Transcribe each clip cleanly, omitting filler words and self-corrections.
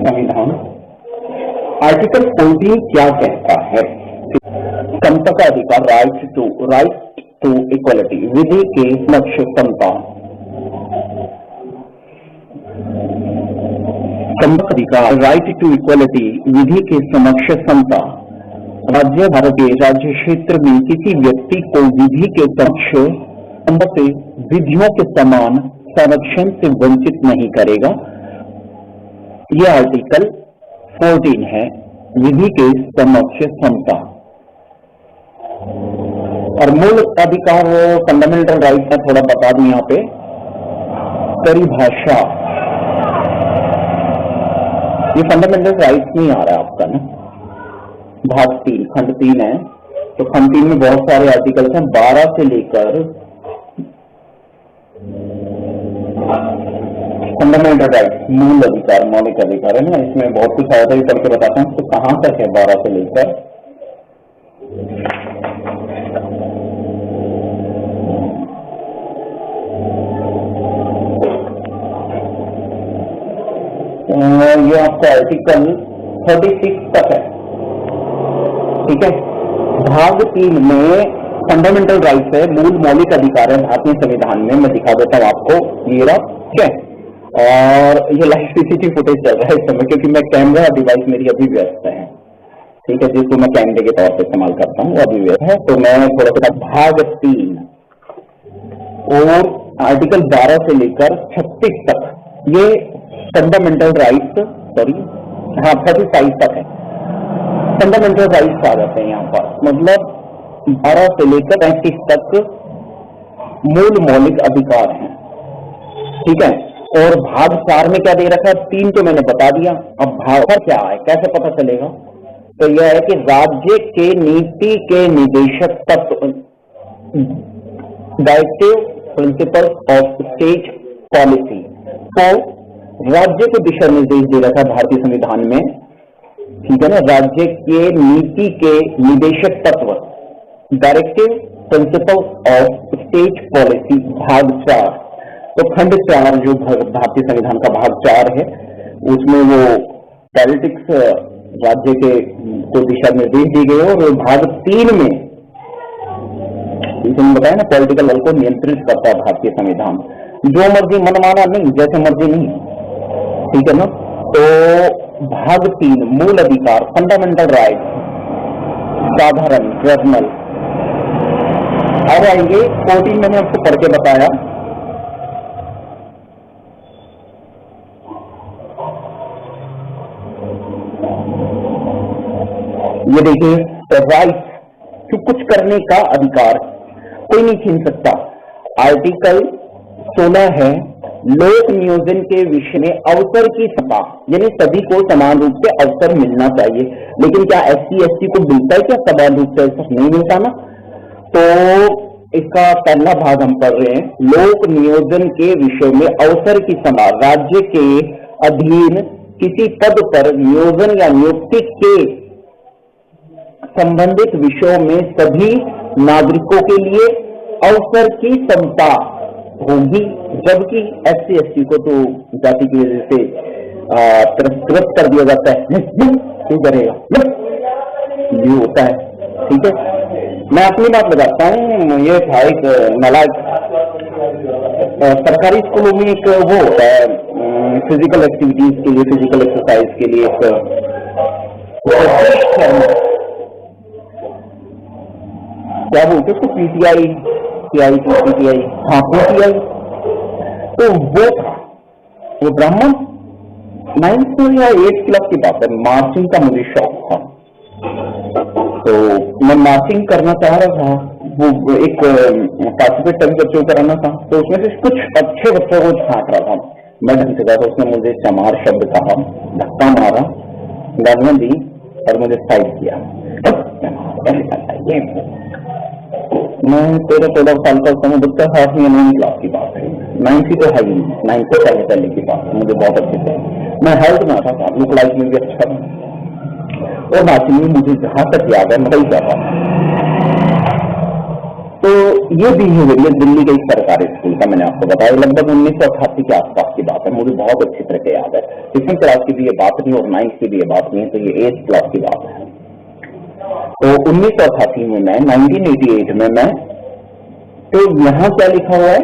संविधान आर्टिकल 14 क्या कहता है? समता का अधिकार, राइट टू इक्वलिटी, विधि के समक्ष समता। समता का अधिकार, राइट टू इक्वलिटी, विधि के समक्ष समता। राज्य भारत के राज्य क्षेत्र में किसी व्यक्ति को विधि के समक्ष संबद्ध विधियों के समान संरक्षण से वंचित नहीं करेगा। यह आर्टिकल 14 है, विधि के समक्ष समता। और मूल अधिकार, फंडामेंटल राइट का थोड़ा बता दूं यहाँ पे परिभाषा। ये फंडामेंटल राइट नहीं आ रहा है आपका ना, भाग 3 खंड 3 है। तो खंड 3 में बहुत सारे आर्टिकल्स हैं, 12 से लेकर फंडामेंटल राइट, मूल अधिकार, मौलिक अधिकार है ना। इसमें बहुत कुछ आया था, ये पढ़ के बताता हूँ। तो कहां तक है? 12 से लेकर ये आपका आर्टिकल 36 तक है, ठीक है। भाग 3 में फंडामेंटल राइट्स है, मूल मौलिक अधिकार है भारतीय संविधान में। मैं दिखा देता हूं आपको, ये रहा, ठीक है। और ये लाइव सीसीटीवी फुटेज चल रहा है इस समय, क्योंकि मैं कैमरा डिवाइस मेरी अभी व्यस्त है, ठीक है, जिसको मैं कैमरे के तौर पर इस्तेमाल करता हूँ, वो अभी व्यस्त है। तो मैं थोड़ा सा भाग 3 और आर्टिकल 12 से लेकर 36 तक, ये फंडामेंटल राइट्स, सॉरी हाँ 35 तक है। फंडामेंटल राइट्स आ जाते हैं यहाँ पर, मतलब 12 से लेकर 35 तक मूल मौलिक अधिकार हैं, ठीक है। और भाग 4 में क्या दे रखा है? 3 तो मैंने बता दिया, अब भाग 4 क्या है, कैसे पता चलेगा? तो यह है कि राज्य के नीति के निदेशक तत्व, directive principles of state policy, तो राज्य को दिशा निर्देश दे रखा है भारतीय संविधान में, ठीक है ना। राज्य के नीति के निदेशक तत्व, directive principles of state policy, भाग 4। तो खंड 4 जो भारतीय संविधान का भाग 4 है, उसमें वो पॉलिटिक्स, राज्य के को दिशा निर्देश दी गए। और भाग 3 में इसमें बताया ना, पॉलिटिकल बल को नियंत्रित करता है भारतीय संविधान, जो मर्जी मनमाना नहीं, जैसे मर्जी नहीं, ठीक है ना। तो भाग 3 मूल अधिकार, फंडामेंटल राइट, साधारण जनरल। अब आएंगे 14, मैंने आपको पढ़ के बताया। ये देखिए, राइट कि कुछ करने का अधिकार कोई नहीं छीन सकता। आर्टिकल 16 है, लोक नियोजन के विषय में अवसर की सत्ता, यानी सभी को समान रूप से अवसर मिलना चाहिए। लेकिन क्या SC ST को मिलता है क्या समान रूप से अवसर? नहीं मिलता ना। तो इसका पहला भाग हम पढ़ रहे हैं, लोक नियोजन के विषय में अवसर की सत्ता। राज्य के अधीन किसी पद पर नियोजन या नियुक्ति के संबंधित विषयों में सभी नागरिकों के लिए अवसर की समता होगी, जबकि SC ST को तो जाति की वजह से तिरस्कृत कर दिया जाता है, क्यों करेगा, ये होता है, ठीक है। मैं अपनी बात बताता हूँ। ये था एक नालायक, सरकारी स्कूलों में एक वो होता है फिजिकल एक्टिविटीज के लिए, फिजिकल एक्सरसाइज के लिए क्या बोलते उसको, PTI, हाँ PTI। तो वो था, वो ब्राह्मण 9th या 8th क्लास की बात है, मार्चिंग का मुझे शौक था। तो मैं मार्चिंग करना चाह रहा था, वो एक पार्टिसिपेट सभी बच्चों को कराना था। तो उसमें से कुछ अच्छे बच्चों को छाट रहा था, मैं ढंग से कहा था, उसने मुझे चमार शब्द कहा, धक्का मारा, गालियां दी और मुझे साइड किया। मैं 13-14 साल का समय, बच्चा 8वीं या 9वीं क्लास की बात है, 9th तो है ही, 9th से पहले की बात है, मुझे बहुत अच्छे से, मैं हेल्थ में था, लोक लाइफ में भी अच्छा था। और नाचने में मुझे जहां तक याद है, मैं वही कर रहा था। तो ये बिहेवियर दिल्ली के एक सरकारी स्कूल का मैंने आपको बताया, लगभग 1988 के आसपास की बात है, मुझे बहुत अच्छी तरह से याद है। 6वीं क्लास की भी ये बात नहीं और 9th की भी ये बात नहीं है, तो ये 8th क्लास की बात है। तो 1988 में मैं 1988 में मैं, तो यहां क्या लिखा हुआ है,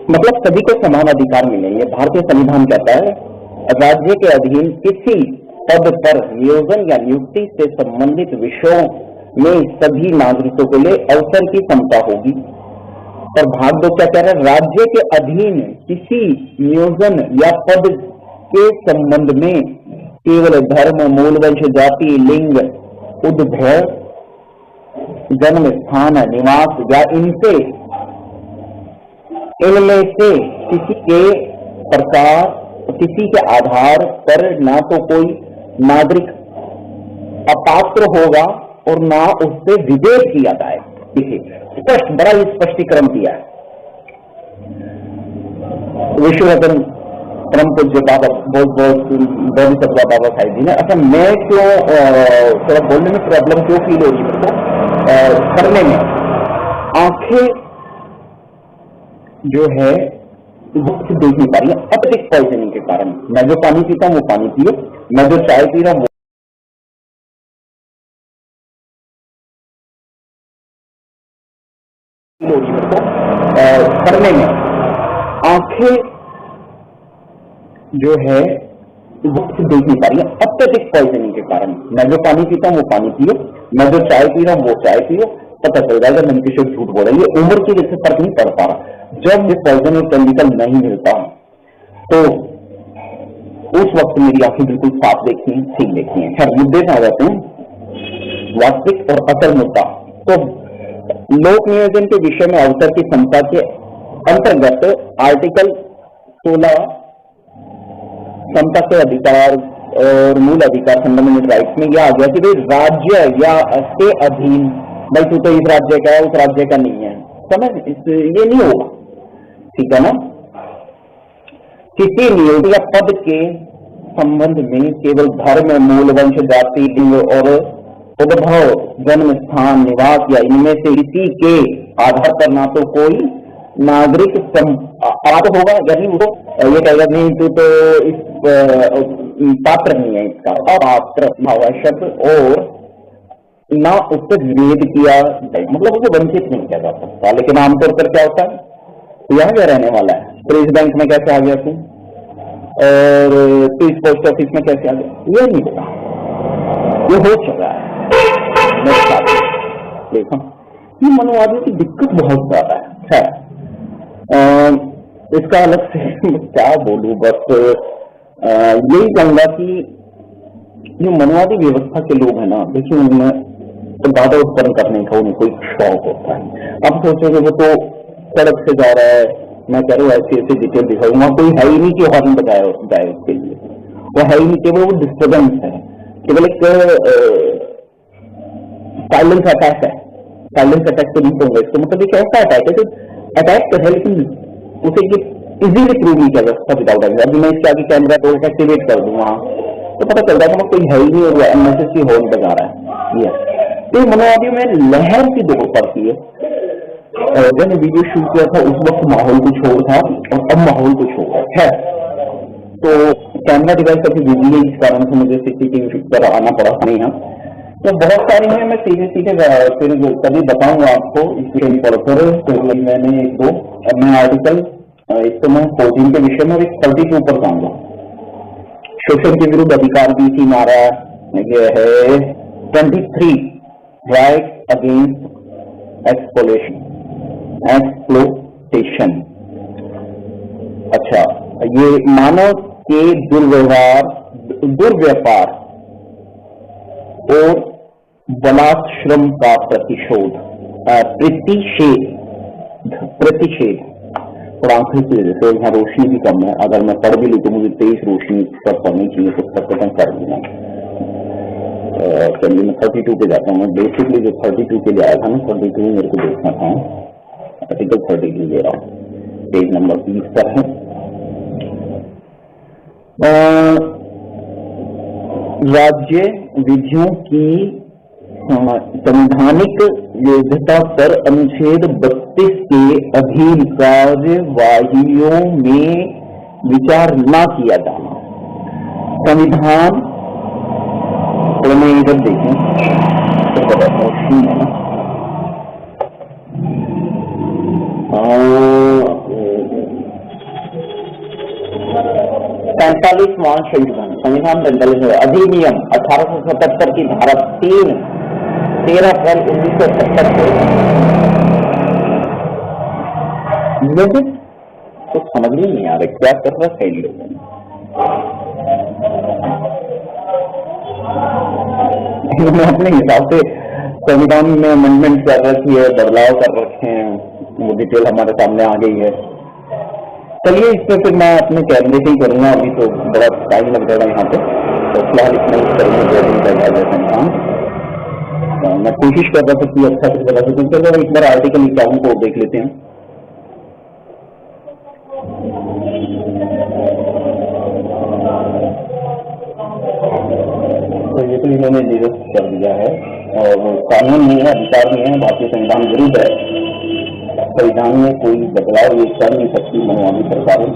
मतलब सभी को समान अधिकार मिलेंगे। भारतीय संविधान कहता है राज्य के अधीन किसी पद पर नियोजन या नियुक्ति से संबंधित विषयों में सभी नागरिकों के लिए अवसर की समता होगी। और भाग 2 क्या कह रहा है, राज्य के अधीन किसी नियोजन या पद के संबंध में केवल धर्म, मूल वंश, जाति, लिंग, उद्भव, जन्म स्थान, निवास या इनमें से किसी के आधार पर ना तो कोई नागरिक अपात्र होगा और ना उससे विभेद किया जाए। स्पष्ट, बड़ा ही स्पष्टीकरण दिया है विश्वरतन परम पूज्य बाबा बोधिसत्व बाबा साहिब जी ने। अच्छा, मैं क्यों थोड़ा बोलने में प्रॉब्लम क्यों फील हो रही है मेरे को, करने में आंखें जो है वो देख नहीं पा रही है अत्यधिक पॉइजनिंग के कारण। मैं जो पानी पीता हूँ वो पानी पियो, मैं जो चाय पी रहा हूँ करने में आंखें जो है वो देख नहीं पा रही है अत्यधिक पॉइजनिंग के कारण। मैं जो पानी पीता हूँ वो पानी पियो, मैं जो चाय पी रहा हूँ वो चाय पियो, पता चल जाएगा मैंने किसी को झूठ बोला। ये उम्र की वजह से फर्क नहीं पड़ पा रहा। जब ये पॉइजन और केमिकल नहीं मिलता तो उस वक्त मेरी आंखें बिल्कुल साफ देखती हैं, ठीक देखती हैं। खैर, मुद्दे में आ जाते हैं, वास्तविक और असल मुद्दा। तो लोक नियोजन के विषय में अवसर की समता के अंतर्गत आर्टिकल 16 समता के अधिकार और मूल अधिकार फंडामेंटल राइट्स में यह आ गया कि भाई राज्य या के अधीन, भाई तू तो इस राज्य का है उस राज्य का नहीं है, समझ, ये नहीं होगा, ठीक है ना। किसी नियोग या पद के संबंध में केवल धर्म, मूल वंश, जाति, लिंग और उद्भव, जन्म स्थान, निवास या इनमें से किसी के आधार पर ना तो कोई नागरिक पात्र होगा, यानी वो ये कहेगा नहीं तू तो इस पात्र नहीं है, इसका अपात्र आवश्यक, और ना उससे विभेद किया, मतलब उसे वंचित नहीं किया जा सकता। लेकिन आमतौर पर क्या होता है, यहाँ क्या रहने वाला है, तो इस बैंक में कैसे आ गया तू, और तू इस पोस्ट ऑफिस में कैसे आ गया, ये नहीं होगा, ये हो चुका है। देखो, ये मनोवादियों की दिक्कत बहुत ज्यादा है। इसका अलग से क्या बोलूं, बस यही कहूंगा कि जो मनोवादी व्यवस्था के लोग हैं ना, देखिए उनमें तो ज्यादा उत्पन्न करने का उन्हें कोई शौक होता है। अब सोचोगे वो तो सड़क से जा रहा है, मैं कह रहा हूँ ऐसे ऐसे डिटेल दिखाऊंगा, कोई है ही नहीं कि हॉर्न बजाए जाए उसके लिए, वो है ही नहीं, केवल वो डिस्टर्बेंस है, केवल एक साइलेंस अटैक है। साइलेंस अटैक तो नहीं कहूंगा इसको, मतलब एक ऐसा अटैक है जो अटैक तो है लेकिन उसे इजीली प्रूव नहीं कर सकता विदाउट एग्जाम। अभी मैं इसके आगे कैमरा को एक्टिवेट कर दूं वहां तो पता चल रहा है कोई है ही नहीं और अननेसेसरी हॉर्न बजा रहा है। ये तो मनोवादियों में लहर सी दौड़ पड़ती है। जब वीडियो शूट किया था उस वक्त माहौल कुछ और था और अब माहौल कुछ और है। तो कैमरा डिवाइस अभी बिजी है, इस कारण से मुझे सीसीटीवी पर आना पड़ा नहीं है। तो बहुत सारी हैं, मैं सीधे सीधे फिर कभी बताऊंगा आपको इसके पढ़कर। तो मैंने एक दो मैं आर्टिकल एक तो मैं 14 के विषय में 32 पर जाऊंगा। शोषण के विरुद्ध अधिकार भी थी हमारा, ये है 23 राइट अगेंस्ट एक्सप्लोटेशन। अच्छा, ये मानव के दुर्व्यापार और बलात्श्रम का प्रतिषेध। और आंखें की वजह से यहाँ रोशनी भी कम है, अगर मैं पढ़ भी लूँ तो मुझे 23 रोशनी पर पढ़नी चाहिए, तो तक कर लूंगा। चलिए मैं 32 पे जाता हूँ। मैं बेसिकली जो 32 के लिए आया था ना, 32 मेरे को देखना था, आर्टिकल 32 दे रहा हूँ, पेज नंबर 20 पर है। राज्य विधियों की संवैधानिक वैधता पर अनुच्छेद इसके अधीन कार्यवाहियों में विचार न किया जाना। संविधान तो मैं इधर देखूं तो रोशनी है ना, 45वां संविधान 45 अधिनियम 1877 की धारा 13 अप्रैल 1970 को मुझे तो समझ ही नहीं आ रहा क्या कर रहा है लोगों ने अपने हिसाब से संविधान में अमेंडमेंट कर रखी है, बदलाव कर रखे हैं, वो डिटेल हमारे सामने आ गई है। चलिए इसमें फिर मैं अपने कैमरे से ही करूंगा, अभी तो बड़ा टाइम लग जाएगा यहाँ पे, तो फिलहाल इतना ही करेंगे। मैं कोशिश कर रहा था कि अच्छा से बता सकूं। चलो एक बार आर्टिकल 51 को देख लेते हैं। तो ये तो इन्होंने निरस्त कर दिया है और कानून नहीं है, अधिकार नहीं है, भारतीय संविधान विरुद्ध है। संविधान में कोई बदलाव ये कर नहीं सकती मनमानी सरकारें।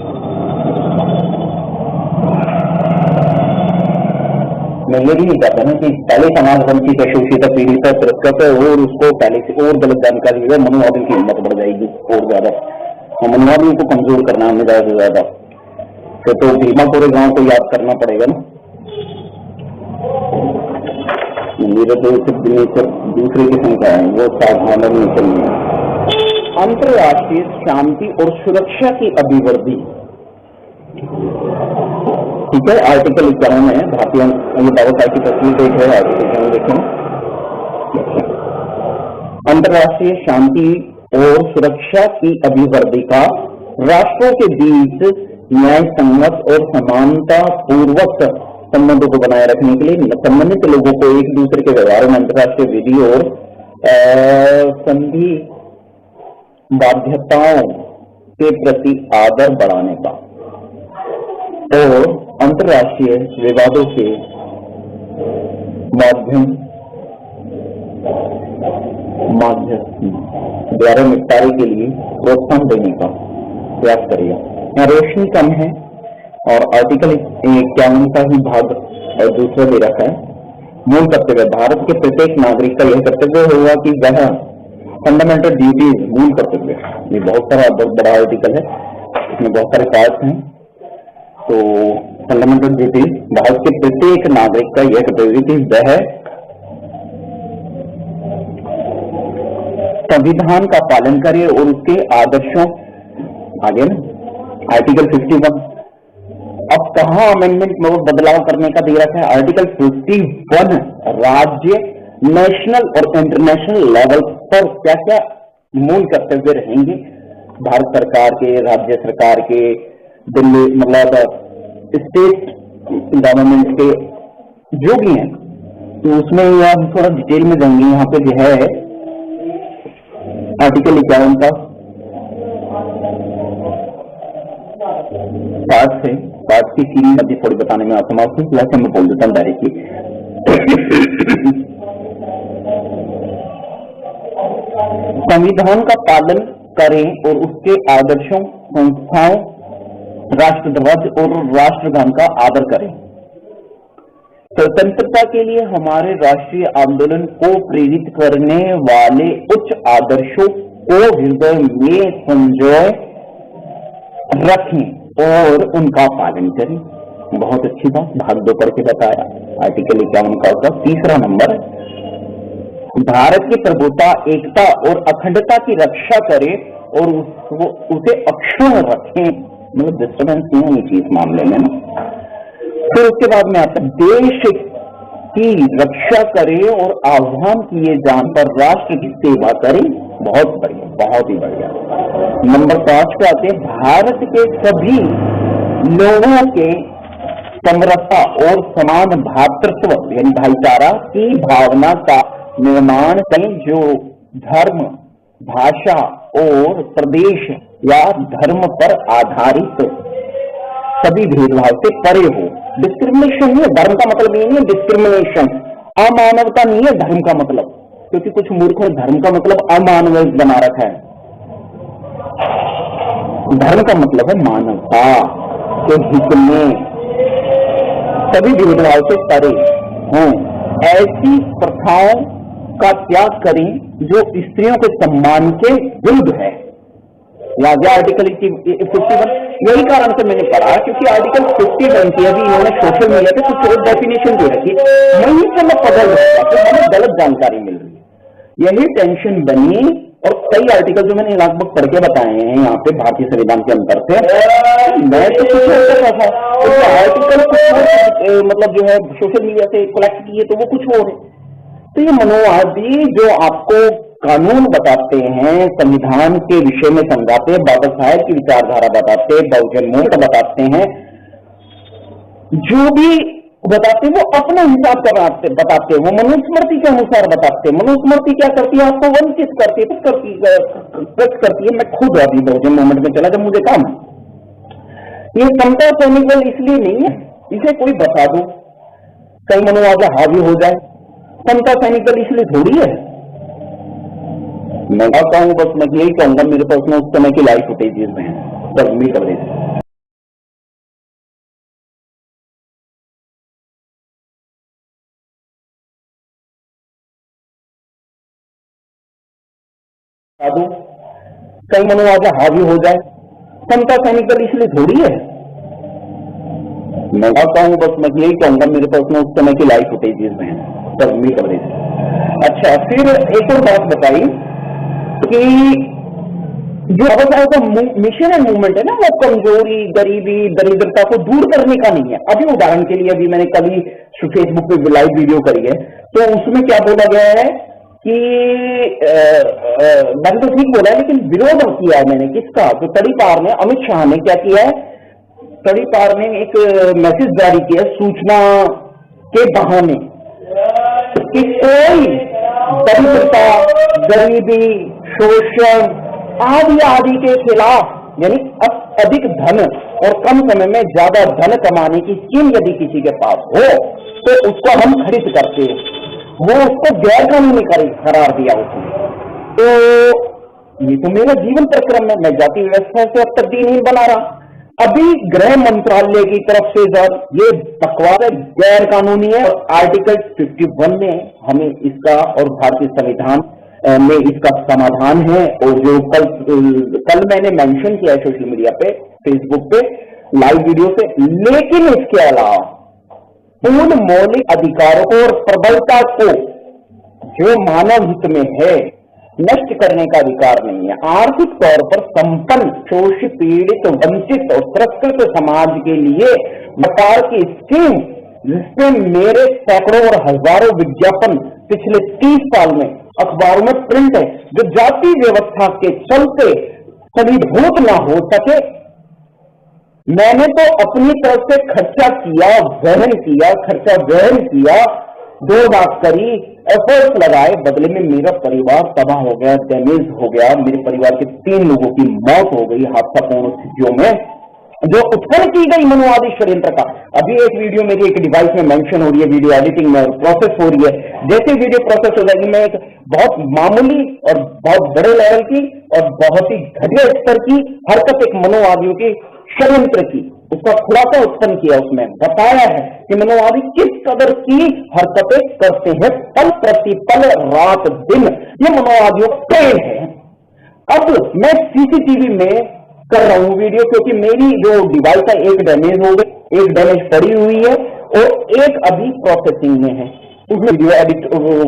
मैं ये भी नहीं चाहता ना कि पहले समाज वंचित है, शोषित पीड़ित तिरस्कृत है और उसको पहले से और गलत जानकारी है, मनोवादी की हिम्मत बढ़ जाएगी और ज्यादा, और मनोवादियों को कमजोर करना हमें ज्यादा से ज्यादा। तो भीमा पूरे गांव को याद करना पड़ेगा ना, मेरे तो दूसरे किस्म का है, वो सावधान नहीं चलनी। अंतर्राष्ट्रीय शांति और सुरक्षा की अभिवृद्धि, ठीक है, आर्टिकल 51 है भारतीय, ये बाबा साहब की तस्वीर देख रहे हैं, आर्टिकल 51 देखें। अंतर्राष्ट्रीय शांति और सुरक्षा की अभिवृद्धि का राष्ट्रों के बीच न्याय संगत और समानता पूर्वक संबंधों को बनाए रखने के लिए संबंधित लोगों को एक दूसरे के व्यवहार में अंतर्राष्ट्रीय विधि और संधि बाध्यताओं के प्रति आदर बढ़ाने का और अंतर्राष्ट्रीय विवादों के माध्यम द्वारा निपटारे के लिए प्रोत्साहन देने का प्रयास करेगा। यहाँ रोशनी कम है और आर्टिकल 51 का ही भाग और दूसरा दे रखा है। मूल कर्तव्य, भारत के प्रत्येक नागरिक का यह कर्तव्य होगा कि वह फंडामेंटल ड्यूटीज, मूल कर्तव्य, ये बहुत बड़ा आर्टिकल है, इसमें बहुत सारे पार्ट्स हैं। तो फंडामेंटल ड्यूटीज, भारत के प्रत्येक नागरिक का यह कर्तव्य कि वह संविधान का पालन करे और उसके आदर्शों, आगे ना आर्टिकल 51, अब कहाँ अमेंडमेंट में बदलाव करने का दे रखा है। आर्टिकल 51 राज्य, नेशनल और इंटरनेशनल लेवल पर क्या क्या मूल कर्तव्य रहेंगे भारत सरकार के, राज्य सरकार के, दिल्ली मतलब स्टेट गवर्नमेंट के जो भी हैं, तो उसमें हम थोड़ा डिटेल में जाएंगे। यहाँ पे जो है आर्टिकल 51 का पार्ट है, पार्ट की सीरीज अभी थोड़ी बताने में असमर्थ हूँ, वैसे मैं बोल देता हूँ डायरेक्टली। संविधान का पालन करें और उसके आदर्शों, संस्थाओं, राष्ट्रध्वज और राष्ट्रगान का आदर करें। स्वतंत्रता के लिए हमारे राष्ट्रीय आंदोलन को प्रेरित करने वाले उच्च आदर्शों को हृदय में संजोए रखें और उनका पालन करें। बहुत अच्छी बात, भाग 2 पढ़ के बताया। आर्टिकल 51 का तीसरा नंबर, भारत की प्रभुता, एकता और अखंडता की रक्षा करें और उसे अक्षुण्ण रखें, मतलब डिस्टर्बेंस नहीं होनी चाहिए इस मामले में ना। फिर उसके बाद में आता देश की रक्षा करें और आह्वान किए जान पर राष्ट्र की सेवा करें। बहुत बढ़िया, बहुत ही बढ़िया। नंबर 5 पे आते हैं, भारत के सभी लोगों के समरसता और समान भातृत्व यानी भाईचारा की भावना का निर्माण करें, जो धर्म, भाषा और प्रदेश या धर्म पर आधारित सभी भेदभाव से परे हो। डिस्क्रिमिनेशन नहीं है, धर्म का मतलब ये नहीं है डिस्क्रिमिनेशन, अमानवता नहीं है धर्म का मतलब, क्योंकि कुछ मूर्खों ने धर्म का मतलब अमानव बना रखा है। धर्म का मतलब है मानवता के हित में सभी भेदभाव से परे हों, ऐसी प्रथाओं का त्याग करें जो स्त्रियों के सम्मान के विरुद्ध है। या आर्टिकल 51, यही कारण से मैंने पढ़ा क्योंकि आर्टिकल 51 की अभी इन्होंने सोशल मीडिया पे कुछ और डेफिनेशन दे रखी, वहीं से मैं पकड़ रहा था कि हमें गलत जानकारी मिल रही है। यही टेंशन बनी और कई आर्टिकल जो मैंने लगभग पढ़ के बताए हैं यहाँ पे भारतीय संविधान के अंतर से, मैं तो कुछ और कर रहा था, तो आर्टिकल कुछ मतलब जो है सोशल मीडिया से कलेक्ट किए तो वो कुछ और है। तो ये मनोवादी जो आपको कानून बताते हैं, संविधान के विषय में समझाते हैं, बाबा साहेब की विचारधारा बताते हैं, बहुजन मुक्त बताते हैं, जो भी बताते हैं वो अपने हिसाब का बताते हैं, वो मनुस्मृति के अनुसार बताते हैं। मनुस्मृति क्या करती है? आपको वंचित करती है, करती है। मैं खुद अभी बहुजन मूवमेंट में चला जब मुझे काम, ये समता सैनिक बल इसलिए नहीं है, इसे कोई बता दो, कई मनोवादी हावी हो जाए। समता सैनिक दल इसलिए थोड़ी है। मैं कहूँ बस मैं यही कहूंगा, मेरे पास में उस समय की लाइव फुटेजेस में है, बस मी कवरेज। कई मनोवादी हावी हो जाए। समता सैनिक दल इसलिए थोड़ी है। मैं कहूँ बस मैं यही कहूंगा, मेरे पास में उस समय की लाइव फुटेजेस में है, बस मी कवरेज। अच्छा, फिर एक और बात बताई कि जो बाबा साहब का मिशन एंड मूवमेंट है ना, वो कमजोरी, गरीबी, दरिद्रता को दूर करने का नहीं है। अभी उदाहरण के लिए अभी मैंने कल ही फेसबुक पे लाइव वीडियो करी है, तो उसमें क्या बोला गया है कि मैंने तो ठीक बोला है, लेकिन विरोध किया है मैंने किसका? तो तड़ीपार ने, अमित शाह ने क्या किया है? तड़ीपार ने एक मैसेज जारी किया सूचना के बहाने कि कोई दरिद्रता, गरीबी, शोषण आदि के खिलाफ, यानी अधिक धन और कम समय में ज्यादा धन कमाने की स्कीम यदि किसी के पास हो तो उसको हम खरीद करते हैं, वो उसको गैर कानूनी करार दिया उसने। तो ये तो मेरा जीवन प्रक्रम है, मैं जाति व्यवस्था से अब तब्दील नहीं बना रहा। अभी गृह मंत्रालय की तरफ से सर ये बकवास है, गैर कानूनी है, और आर्टिकल 51 में हमें इसका और भारतीय संविधान में इसका समाधान है। और जो कल मैंने मेंशन किया है सोशल मीडिया पे, फेसबुक पे लाइव वीडियो से, लेकिन इसके अलावा पूर्ण मौलिक अधिकारों को और प्रबलता को जो मानव हित में है नष्ट करने का अधिकार नहीं है। आर्थिक तौर पर संपन्न, शोषित, पीड़ित, वंचित और तिरस्कृत समाज के लिए सरकार की स्कीम, जिसपे मेरे सैकड़ों और हजारों विज्ञापन पिछले 30 साल में अखबारों में प्रिंट है, जो जाति व्यवस्था के चलते फलीभूत ना हो सके, मैंने तो अपनी तरफ से खर्चा वहन किया, दौड़-भाग करी, एफर्ट्स लगाए, बदले में मेरा परिवार तबाह हो गया, डैमेज हो गया। मेरे परिवार के 3 लोगों की मौत हो गई हादसापूर्ण स्थितियों में, जो उत्पन्न की गई मनोवादी षड्यंत्र का। अभी एक वीडियो मेरी एक डिवाइस में मेंशन हो रही है, वीडियो एडिटिंग में प्रोसेस हो रही है। जैसे वीडियो प्रोसेस हो जाएगी, मैं एक बहुत मामूली और बहुत बड़े लेवल की और बहुत ही घटिया स्तर की हरकत, एक मनोवादियों की षड्यंत्र की, उसका खुलासा उत्पन्न किया, उसमें बताया है कि मनोवादी किस कदर की हरकतें करते हैं, पल प्रतिपल, रात दिन, ये मनोवादियों का खेल है। अब मैं सीसीटीवी में कर रहा हूं वीडियो, क्योंकि मेरी जो डिवाइस है एक डैमेज हो गई, एक डैमेज पड़ी हुई है और एक अभी प्रोसेसिंग में है। उसमें वीडियो एडिट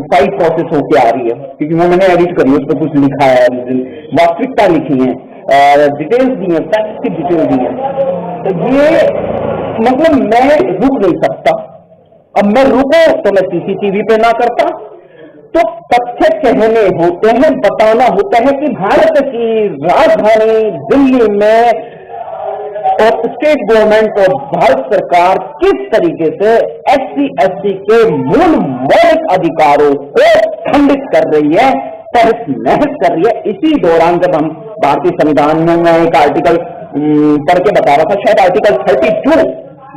फाइल प्रोसेस होकर आ रही है, क्योंकि वो मैंने एडिट करी है, उस पर कुछ लिखा है, वास्तविकता लिखी है, डिटेल्स दी है, फैक्ट की डिटेल दी है। तो ये मतलब मैं रुक नहीं सकता। अब मैं रुको तो मैं सीसीटीवी पे ना करता, तो तथ्य कहने होते हैं, बताना होता है कि भारत की राजधानी दिल्ली में और स्टेट गवर्नमेंट और भारत सरकार किस तरीके से SC/ST के मूल मौलिक अधिकारों को खंडित कर रही है, तहस नहस कर रही है। इसी दौरान जब हम भारतीय संविधान में एक आर्टिकल पढ़ के बता रहा था, शायद आर्टिकल 32,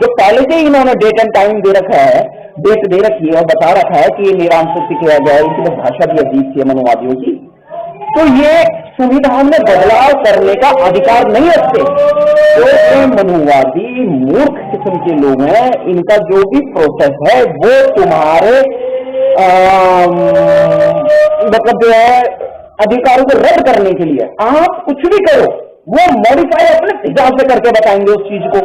जो पहले से ही इन्होंने डेट एंड टाइम दे रखा है, डेट दे रखी है और बता रखा है कि ये निरांकुश किया जाए। इनकी तो भाषा भी अजीब थी मनोवादियों की। तो ये संविधान में बदलाव करने का अधिकार नहीं रखते। तो ये मनुवादी मूर्ख किस्म के लोग हैं, इनका जो भी प्रोसेस है वो तुम्हारे मतलब जो है अधिकारों को रद्द करने के लिए। आप कुछ भी करो, वो मॉडिफाई अपने हिसाब से करके बताएंगे उस चीज को।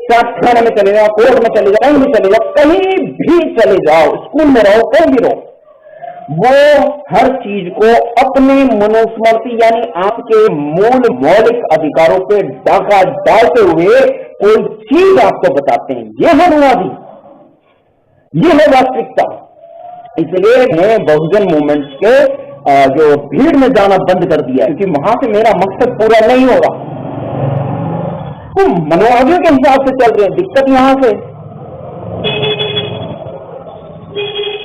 क्या थाने में चले जाओ, कोर्ट में चले जाओ, कहीं भी चले जाओ, कहीं भी चले जाओ, स्कूल में रहो, कहीं भी रहो, वो हर चीज को अपने मनुस्मृति यानी आपके मूल मौलिक अधिकारों पे डाका डालते हुए कोई चीज आपको बताते हैं। यह है मनुवादी, यह है वास्तविकता। इसलिए मैं बहुजन मूवमेंट के जो भीड़ में जाना बंद कर दिया, क्योंकि वहां से मेरा मकसद पूरा नहीं हो रहा। तो मनुवादियों के हिसाब से चल रहे हैं, दिक्कत यहां से।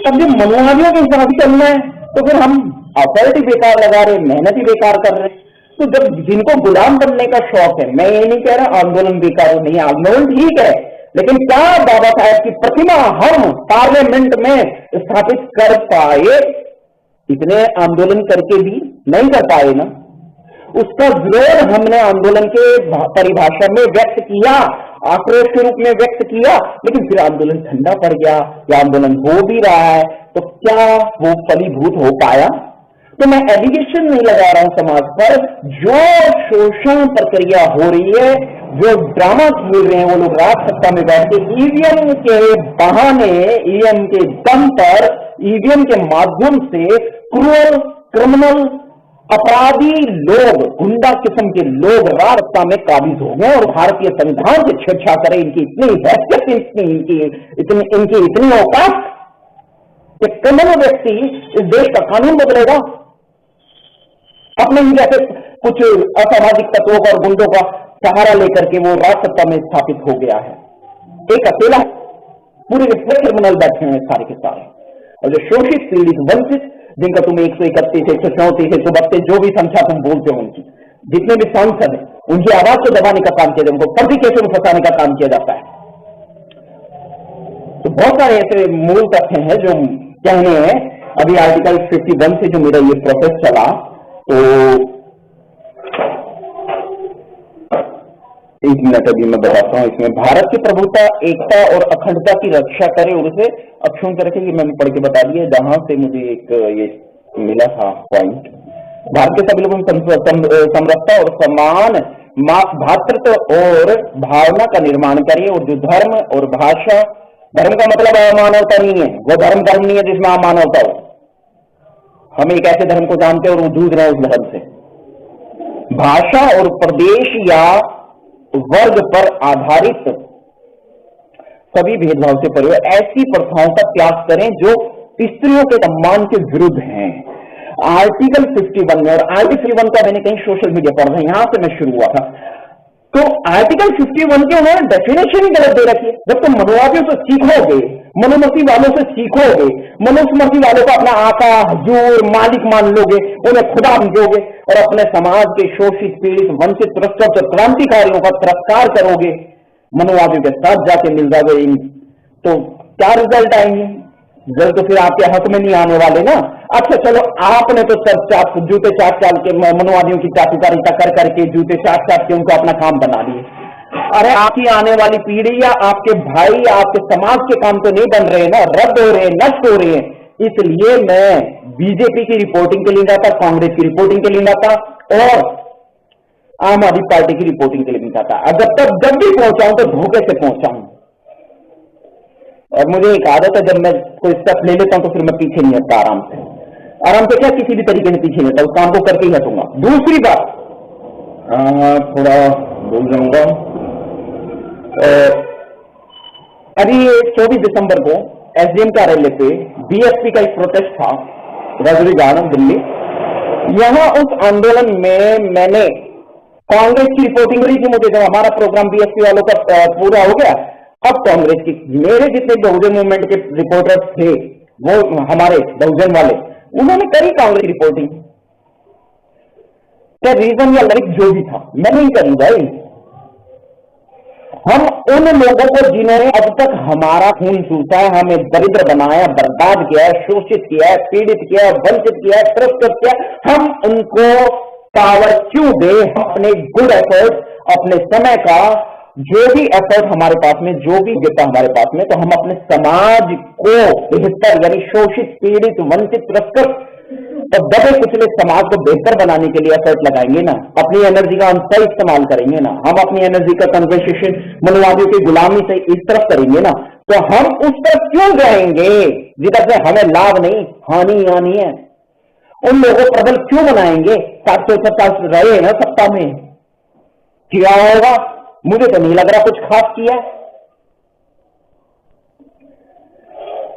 तब जब मनुवादियों के हिसाब से चलना है तो फिर हम एफर्ट ही बेकार लगा रहे, मेहनत ही बेकार कर रहे हैं। तो जब जिनको गुलाम बनने का शौक है, मैं ये नहीं कह रहा आंदोलन बेकार नहीं, आंदोलन ठीक है, लेकिन क्या बाबा साहेब की प्रतिमा हम पार्लियामेंट में स्थापित कर पाए? इतने आंदोलन करके भी नहीं कर पाए ना। उसका विरोध हमने आंदोलन के परिभाषा में व्यक्त किया, आक्रोश के रूप में व्यक्त किया, लेकिन फिर आंदोलन ठंडा पड़ गया या आंदोलन हो भी रहा है, तो क्या वो फलीभूत हो पाया? तो मैं एलिगेशन नहीं लगा रहा हूं समाज पर। जो शोषण प्रक्रिया हो रही है, जो ड्रामा खेल रहे हैं वो लोग राज सत्ता में बैठ के ईवीएम के बहाने, ईवीएम के दम पर, ईवीएम के माध्यम से क्रूअल क्रिमिनल अपराधी लोग, गुंडा किस्म के लोग राजसत्ता में काबिज हो गए और भारतीय संविधान से छेड़छाड़ करें। इनकी इतनी हैसियत, इनकी इतनी औकात कि क्रिमिनल व्यक्ति इस देश का कानून बदलेगा अपने ही जैसे कुछ असामाजिक तत्वों का और गुंडों का सहारा लेकर के। वो राजसत्ता में स्थापित हो गया है, एक अकेला, पूरे के पूरे क्रिमिनल बैठे हैं सारे के सारे। और जो शोषित, पीड़ित, वंचित, जिनका तुम 131, 134, 132 जो भी संख्या तुम बोलते हो, उनकी जितने भी सांसद हैं, उनकी आवाज को दबाने का काम किया जाता है, उनको फर्जी केसों में फंसाने का काम किया जाता है। तो बहुत सारे ऐसे मूल तथ्य हैं जो कहने हैं। अभी आर्टिकल 51 से जो मेरा ये प्रोसेस चला, तो एक मिनट अभी मैं बताता हूं। इसमें भारत की प्रभुता, एकता और अखंडता की रक्षा करे और उसे अक्षुण्ण रखे, ये मैंने पढ़ के बता दिया। जहां से मुझे एक ये मिला था पॉइंट, भारत के सभी लोगों में समरसता और समान भातृत्व और भावना का निर्माण करे, और जो धर्म और भाषा, धर्म का मतलब अमानवता नहीं है, वो धर्म नहीं है जिसमें अमानवता हो। हम एक ऐसे धर्म को जानते हैं और वो जूझ रहे हैं उस धर्म से। भाषा और प्रदेश या वर्ग पर आधारित सभी भेदभाव से परे ऐसी प्रथाओं का त्याग करें जो स्त्रियों के सम्मान के विरुद्ध हैं। आर्टिकल 51 में, और आर्टिकल 51 का मैंने कहीं सोशल मीडिया पर, यहां से मैं शुरू हुआ था। तो आर्टिकल 51 के उन्होंने डेफिनेशन ही गलत दे रखी है। जब तुम मनुवादियों से सीखोगे, मनुस्मृति वालों से सीखोगे, मनुस्मृति वालों को अपना आका, हजूर, मालिक मान लोगे, उन्हें खुदा समझोगे और अपने समाज के शोषित, पीड़ित, वंचित, प्रस्तुत क्रांतिकारियों का तिरस्कार करोगे, मनुवादियों के साथ जाके मिल जाओगे, तो क्या रिजल्ट आएंगे? रिजल्ट तो फिर आपके हक में नहीं आने वाले ना। अच्छा चलो, आपने तो सब जूते चाट चाट के मनुवादियों की चाटुकारिता कर करके, जूते चाट चाट के उनको अपना काम बना लिए। अरे आपकी आने वाली पीढ़ी या आपके भाई या आपके समाज के काम तो नहीं बन रहे ना, रद्द हो रहे हैं, नष्ट हो रहे हैं। इसलिए मैं बीजेपी की रिपोर्टिंग के लिए जाता, कांग्रेस की रिपोर्टिंग के लिए जाता और आम आदमी पार्टी की रिपोर्टिंग के लिए जाता। जब भी पहुंचाऊं तो धोखे से पहुंचाऊं। और मुझे एक आदत है, जब मैं कोई स्टेप ले लेता हूं तो फिर मैं पीछे नहीं हटता। आराम से क्या, किसी भी तरीके से पीछे नहीं हटता, उस काम को करके ही हटूंगा। दूसरी बात, थोड़ा भूल जाऊंगा, अभी 24 दिसंबर को एसडीएम कार्यालय पे बीएसपी का एक प्रोटेस्ट था, राजौरी गार्डन, दिल्ली। यहां उस आंदोलन में मैंने कांग्रेस की रिपोर्टिंग करी थी। मुझे जब हमारा प्रोग्राम बीएसपी वालों का पूरा हो गया, अब कांग्रेस की, मेरे जितने बहुजन मूवमेंट के रिपोर्टर्स थे, वो हमारे बहुजन वाले, उन्होंने करी कांग्रेस की रिपोर्टिंग। क्या रीजन या लड़क जो भी था, मैं नहीं करी भाई। हम उन लोगों को जिन्होंने अब तक हमारा खून चूसा है, हमें दरिद्र बनाया, बर्बाद किया है, शोषित किया है, पीड़ित किया है, वंचित किया है, तिरस्कृत किया है, हम उनको पावर क्यों दे? अपने गुड एफर्ट, अपने समय का जो भी एफर्ट हमारे पास में, जो भी योग्यता हमारे पास में, तो हम अपने समाज को बेहतर, यानी शोषित, पीड़ित, वंचित, तिरस्कृत और दबे कुचले समाज को बेहतर बनाने के लिए एफर्ट लगाएंगे ना, अपनी एनर्जी का हम सही इस्तेमाल करेंगे ना, हम अपनी एनर्जी का कन्वर्सेशन मनोवादियों की गुलामी से इस तरफ करेंगे ना, तो हम उस तरफ क्यों जाएंगे जिधर से हमें लाभ नहीं, हानि आनी है? उन लोगों को प्रबल क्यों बनाएंगे? 750 रहे हैं सत्ता में, क्या होगा? मुझे तो नहीं लग रहा कुछ खास किया।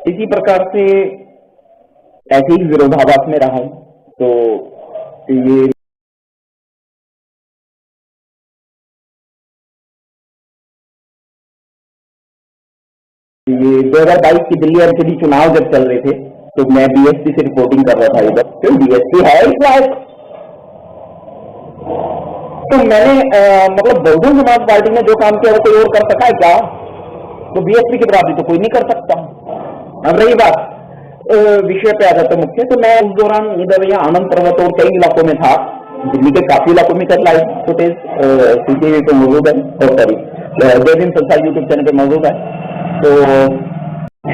इसी प्रकार से ऐसे ही विरोधाभास में रहा हूं, तो ये 2022 की दिल्ली एमसीडी चुनाव जब चल रहे थे, तो मैं बीएसपी से रिपोर्टिंग कर रहा था इधर, तो बीएसपी है इस लायक, तो मैंने मतलब बहुजन समाज पार्टी ने जो काम किया वो कोई और कर सका है क्या? तो बीएसपी की बराबरी तो कोई नहीं कर सकता। अब रही बात विषय पे आ जाता मुख्य, तो मैं उस दौरान इधर यहाँ आनंद पर्वत और कई इलाकों में था, दिल्ली के काफी इलाकों में लाइव फुटेज सीसीटीवी पे मौजूद है, और सॉरी जयदिन संसार यूट्यूब चैनल पे मौजूद है। तो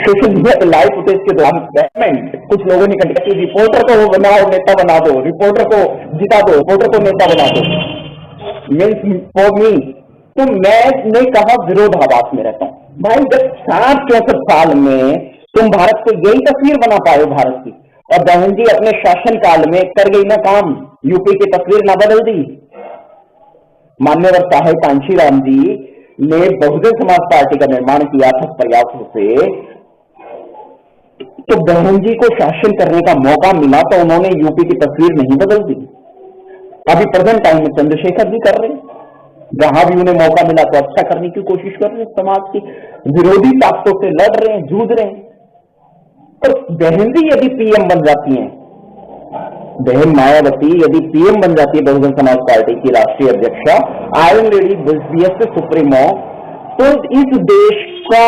सोशल मीडिया पे लाइव फुटेज के दौरान गवर्नमेंट कुछ लोगों ने कहा कि रिपोर्टर को बनाओ, नेता बना दो, रिपोर्टर को जिता दो, रिपोर्टर को नेता बना दो, मीन्स फॉर मी। तो मैंने कहा विरोधाभास में रहता हूं भाई, जब 60-64 साल में तुम भारत को यही तस्वीर बना पाए भारत की, और बहन जी अपने शासन काल में कर गई ना काम, यूपी की तस्वीर ना बदल दी। मान्यवर साहेब कांशी राम जी ने बहुजन समाज पार्टी का निर्माण किया था प्रयासों से, तो बहन जी को शासन करने का मौका मिला तो उन्होंने यूपी की तस्वीर नहीं बदल दी। अभी प्रेजेंट टाइम में चंद्रशेखर भी कर रहे हैं, जहां भी उन्हें मौका मिला तो अच्छा करने की कोशिश कर रहे हैं, समाज की विरोधी ताकतों से लड़ रहे हैं, जूझ रहे हैं। तो बहन जी यदि पीएम बन जाती हैं, बहन मायावती यदि पीएम बन जाती है बहुजन समाज पार्टी की राष्ट्रीय अध्यक्षा, आयरन लेडी बीएसपी सुप्रीमो, तो इस देश का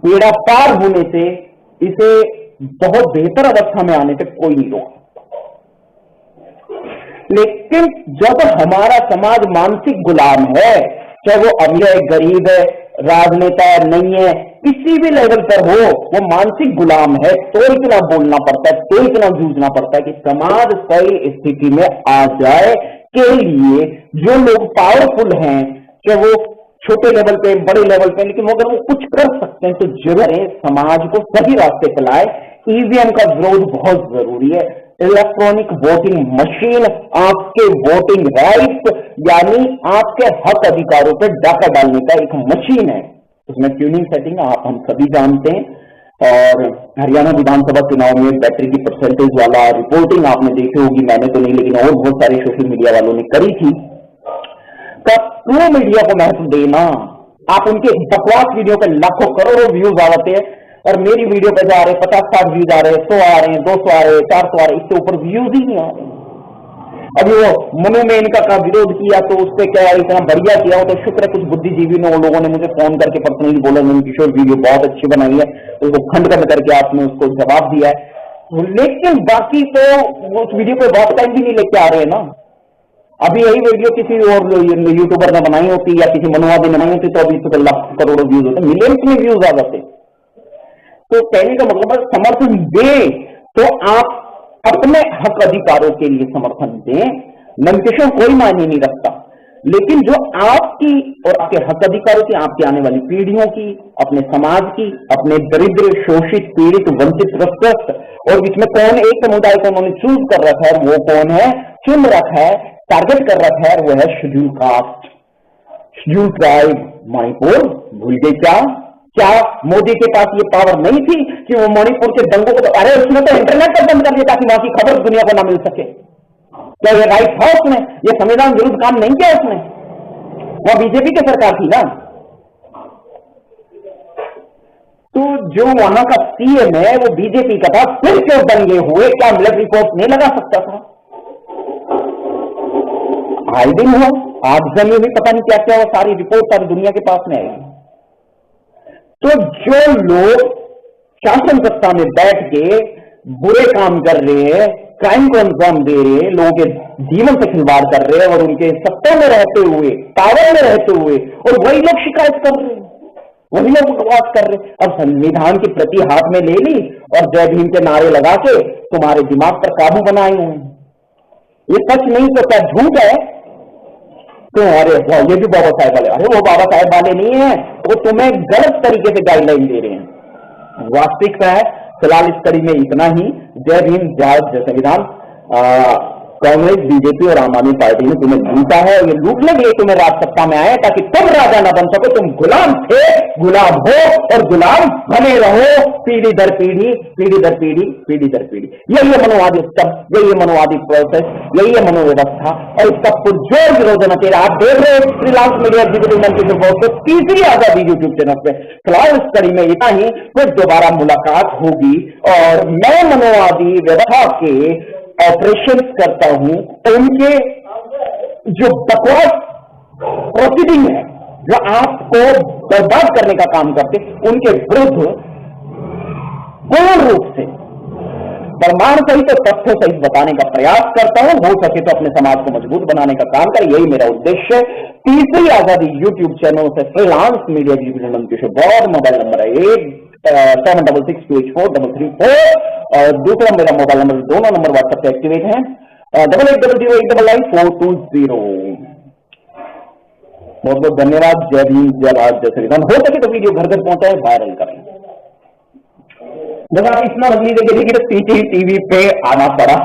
बेड़ा पार होने से, इसे बहुत बेहतर अवस्था में आने से कोई नहीं रोक। लेकिन जब हमारा समाज मानसिक गुलाम है, चाहे वो अमीर है, गरीब है, राजनेता नहीं है, किसी भी लेवल पर हो, वो मानसिक गुलाम है, तो इतना बोलना पड़ता है, तो इतना जूझना पड़ता है कि समाज सही स्थिति में आ जाए के लिए जो लोग पावरफुल हैं, चाहे वो छोटे लेवल पे, बड़े लेवल पे, लेकिन अगर वो कुछ कर सकते हैं तो जरूर समाज को सही रास्ते पे लाए। ईवीएम का विरोध बहुत जरूरी है। इलेक्ट्रॉनिक वोटिंग मशीन आपके वोटिंग राइट यानी आपके हक अधिकारों पर डाका डालने का एक मशीन है, उसमें ट्यूनिंग सेटिंग आप हम सभी जानते हैं। और हरियाणा विधानसभा चुनाव में बैटरी की परसेंटेज वाला रिपोर्टिंग आपने देखी होगी, मैंने तो नहीं, लेकिन और बहुत सारे सोशल मीडिया वालों ने करी थी। ट्रू मीडिया को महत्व देना, आप उनके बकवास वीडियो पे लाखों करोड़ों व्यूज आते हैं, और मेरी वीडियो पे जा रहे 50-60 व्यूज आ रहे, 100 आ रहे हैं, 200 आ रहे हैं, 400 आ रहे हैं, इससे ऊपर व्यूज ही नहीं आ रहे। अभी वो मनु मेनका का विरोध किया तो उस पर क्या इतना बढ़िया किया हो, तो शुक्र है कुछ बुद्धिजीवी ने, उन लोगों ने मुझे फोन करके पर्सनली बोला किशोर वीडियो बहुत अच्छी बनाई है, तो उसको खंड खंड करके आपने उसको जवाब दिया है। लेकिन बाकी तो उस वीडियो पे बहुत टाइम भी नहीं लेके आ रहे हैं ना। अभी यही वीडियो किसी और यूट्यूबर ने बनाई होती या किसी मनुवादी ने बनाई होती तो अभी तो लाख करोड़ों व्यूज होते, मिलियंस में व्यूज आ जाते। तो कहने का मतलब है समर्थन दे तो आप अपने हक अधिकारों के लिए समर्थन दें, नंकेशन कोई मायने नहीं रखता, लेकिन जो आपकी और आपके हक अधिकारों की, आपकी आने वाली पीढ़ियों की, अपने समाज की, अपने दरिद्र, शोषित, पीड़ित, वंचित, त्रस्त, और इसमें कौन एक समुदाय को उन्होंने चूज कर रखा है, वो कौन है, चुन रखा है, टारगेट कर रखा है, वो है schedule caste, schedule tribe, Manipur. भूल गए क्या? क्या मोदी के पास ये पावर नहीं थी कि वो मणिपुर के दंगों को, अरे उसने तो इंटरनेट पर बंद कर दिया ताकि वहां की खबर दुनिया को ना मिल सके। क्या ये राइट था उसने? ये संविधान विरुद्ध काम नहीं किया उसने? वह बीजेपी की सरकार थी ना। तो जो वहां का सीएम है वो बीजेपी का था, फिर क्यों दंगे हुए? क्या मिलिट्री फोर्स नहीं लगा सकता था? आए दिन हो, आज जमी हुई पता नहीं क्या क्या, वो सारी रिपोर्ट सारी दुनिया के पास में आएगी। तो जो लोग शासन सत्ता में बैठ के बुरे काम कर रहे हैं, क्राइम को अंजाम दे रहे हैं, लोगों के जीवन से खिलवाड़ कर रहे हैं और उनके सत्ता में रहते हुए, पावर में रहते हुए, और वही लोग शिकायत कर रहे हैं, वही लोग बकवास कर रहे। अब संविधान की प्रति हाथ में ले ली और जय भीम के नारे लगा के तुम्हारे दिमाग पर काबू बनाए हुए हैं। ये सच नहीं तो क्या झूठ है? तो अरे ये भी बाबा साहेब वाले, अरे वो बाबा साहेब वाले नहीं है, वो तुम्हें गलत तरीके से गाइडलाइन दे रहे हैं। वास्तविकता है फिलहाल इस कड़ी में इतना ही। जय भीम, जय संविधान। कांग्रेस, बीजेपी और आम आदमी पार्टी ने तुम्हें लूटा है, ये लूटने के लिए तुम्हें राज सत्ता में आए ताकि तुम राजा न बन सको। तुम गुलाम थे, गुलाम हो और गुलाम बने रहो पीढ़ी दर पीढ़ी, पीढ़ी दर पीढ़ी, पीढ़ी दर पीढ़ी। यही है मनोवादी उत्तर, यही है मनोवादी प्रोसेस, यही है मनोव्यवस्था और इसका पुरजोर विरोधन है। आप देख रहे हो फ्रीलांस मीडिया एग्जीक्यूटिव मंत्री से तीसरी आजादी यूट्यूब चैनल पे। फिलहाल इस कड़ी में इतना ही, फिर दोबारा मुलाकात होगी और मैं मनोवादी व्यवस्था के ऑपरेशन करता हूं तो उनके जो बकवास प्रोसीडिंग है, जो आपको बर्बाद करने का काम करते, उनके विरुद्ध पूर्ण रूप से प्रमाण सहित और तथ्य सहित बताने का प्रयास करता हूं। हो सके तो अपने समाज को मजबूत बनाने का काम करें, यही मेरा उद्देश्य है। तीसरी आजादी यूट्यूब चैनल से फ्रीलांस मीडिया एग्जीक्यूटिव मंत्री बहुत मोबाइल नंबर है 766284334 और दूसरा मेरा मोबाइल नंबर, दोनों नंबर व्हाट्सएप पे एक्टिवेट है 8800899420। बहुत बहुत धन्यवाद। जय भीम, जय भारत, जय संविधान। हो सके तो वीडियो घर घर पहुंचाए, वायरल करें। जब आप इतना बदली देखिए तो टीवी पे आना पड़ा